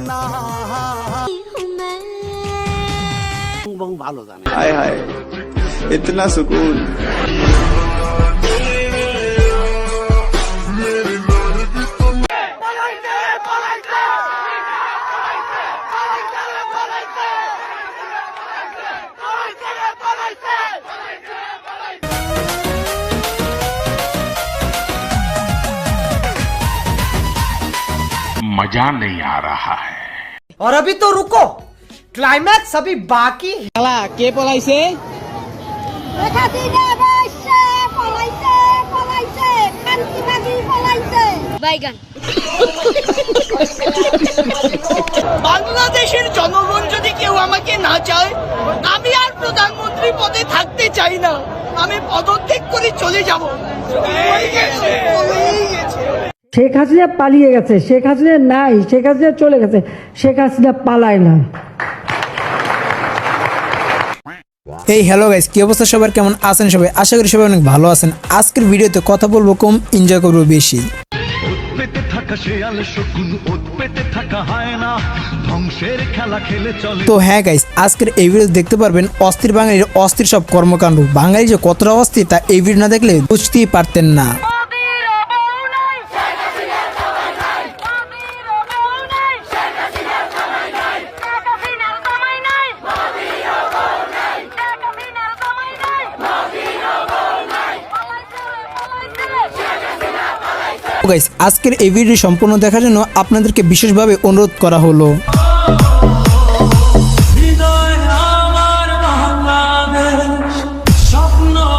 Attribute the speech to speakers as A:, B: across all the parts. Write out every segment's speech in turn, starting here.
A: না ভালো জানে।
B: हाय हाय इतना सुकून।
C: मजा नहीं आ रहा है।
D: और अभी तो रुको, क्लाइमैक्स अभी बाकी है।
E: শালা কে পলাইছে?
F: বাইগান
G: বাংলাদেশের জনগণ যদি কেউ আমাকে না চায়, আমি আর প্রধানমন্ত্রী পদে থাকতে চাই না, আমি পদত্যাগ করে চলে যাব।
H: শেখ হাসিনা পালিয়ে গেছে, শেখ হাসিনা নাই, শেখ হাসিনা চলে গেছে, শেখ হাসিনা পালায় না।
E: এই হ্যালো গাইস, কি অবস্থা সবার, কেমন আছেন সবাই? আশা করি সবাই অনেক ভালো আছেন। আজকের ভিডিওতে কথা বলবো কম, এনজয় করবো বেশি। তো হ্যাঁ গাইস, আজকের এই ভিডিও দেখতে পারবেন অস্থির বাঙালির অস্থির সব কর্মকাণ্ড। বাঙালি যে কতটা অস্থির তা এই ভিডিও না দেখলে বুঝতেই পারতেন না। গাইস, আজকের এই ভিডিও সম্পূর্ণ দেখার জন্য আপনাদেরকে বিশেষভাবে অনুরোধ করা হলো।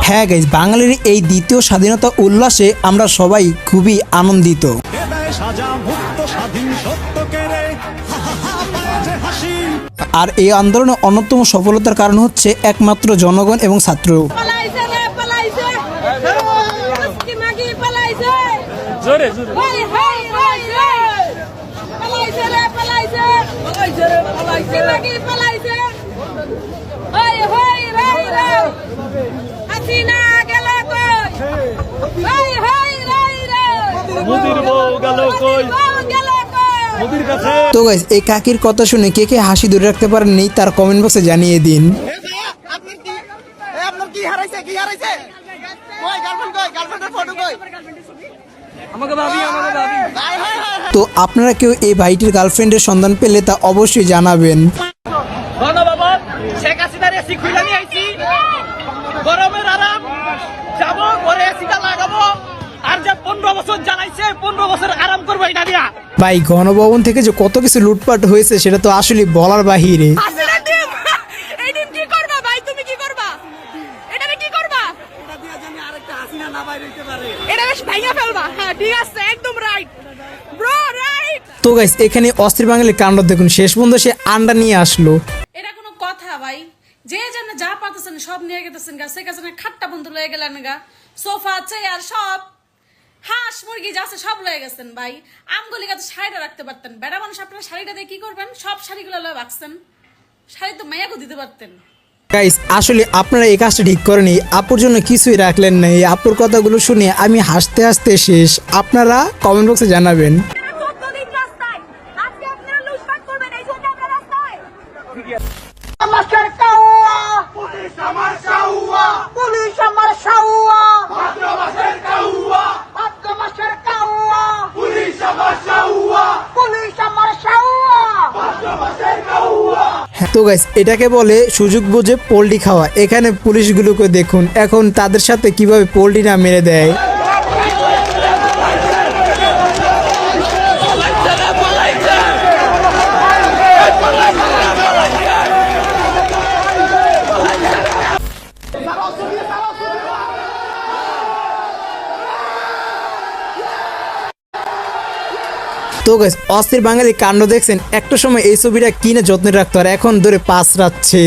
E: হ্যাঁ গাইস, বাঙালির এই দ্বিতীয় স্বাধীনতা উল্লাসে আমরা সবাই খুবই আনন্দিত। আর এই আন্দোলনের অন্যতম সফলতার কারণ হচ্ছে একমাত্র জনগণ এবং ছাত্র। তো গাইস, এই কাকির কথা শুনে কে কে হাসি ধরে রাখতে পারেননি তার কমেন্ট বক্সে জানিয়ে দিন। তো আপনারা কেউ এই ভাইটির গার্লফ্রেন্ডের সন্ধান পেলে তা অবশ্যই জানাবেন।
G: শেখ হাসিনার এসি খুলে নিয়ে আইছি, গরমের আরাম, যাবো ঘরে এসিটা লাগাবো, আর যে 15 বছর জ্বালাইছে 15 বছর আরাম করবো এটা দিয়া।
E: ভাই, গণভবন থেকে যে কত কিছু লুটপাট হয়েছে সেটা তো আসলে বলার বাহিরে। তো গাইস, এখানে অস্থির বাঙালির কাণ্ড দেখুন, শেষ পর্যন্ত সে আন্ডা নিয়ে আসলো।
I: এটা কোনো কথা ভাই? যে জানে যা পাতেছেন সব নিয়ে গেতেছেন গা, শেখ হাসিনা খাট্টা বন্ধু লয়ে গেলেন গা, সোফা চেয়ার সব, হাঁস মুরগি যা আছে সব লয়ে গেছেন ভাই। আমগুলি গাছে শাড়িটা রাখতে পারতেন, বেড়া মানুষ আপনারা শাড়িটা দিয়ে কি করবেন? সব শাড়িগুলো লয়ে বাঁচছেন, শাড়ি তো মায়াকে দিতে পারতেন।
E: গাইস, আসলে আপনারা এই কাজটা ঠিক করেনি, আপুর জন্য কিছুই রাখলেন না। এই আপুর কথাগুলো শুনে আমি হাসতে হাসতে শেষ। আপনারা কমেন্ট বক্সে জানাবেন। তো গাইস, এটাকে বলে সুযোগ বুঝে পোল্ট্রি খাওয়া। এখানে পুলিশগুলোকে দেখুন এখন তাদের সাথে কিভাবে পোল্ট্রি না মেরে দেয়। তো গাইস, অস্থির বাঙালি কাণ্ড দেখছেন। একটা সময় এই ছবিটা কিনে যত্নে রাখতো আর এখন ধরে পাঁচ রাখছে।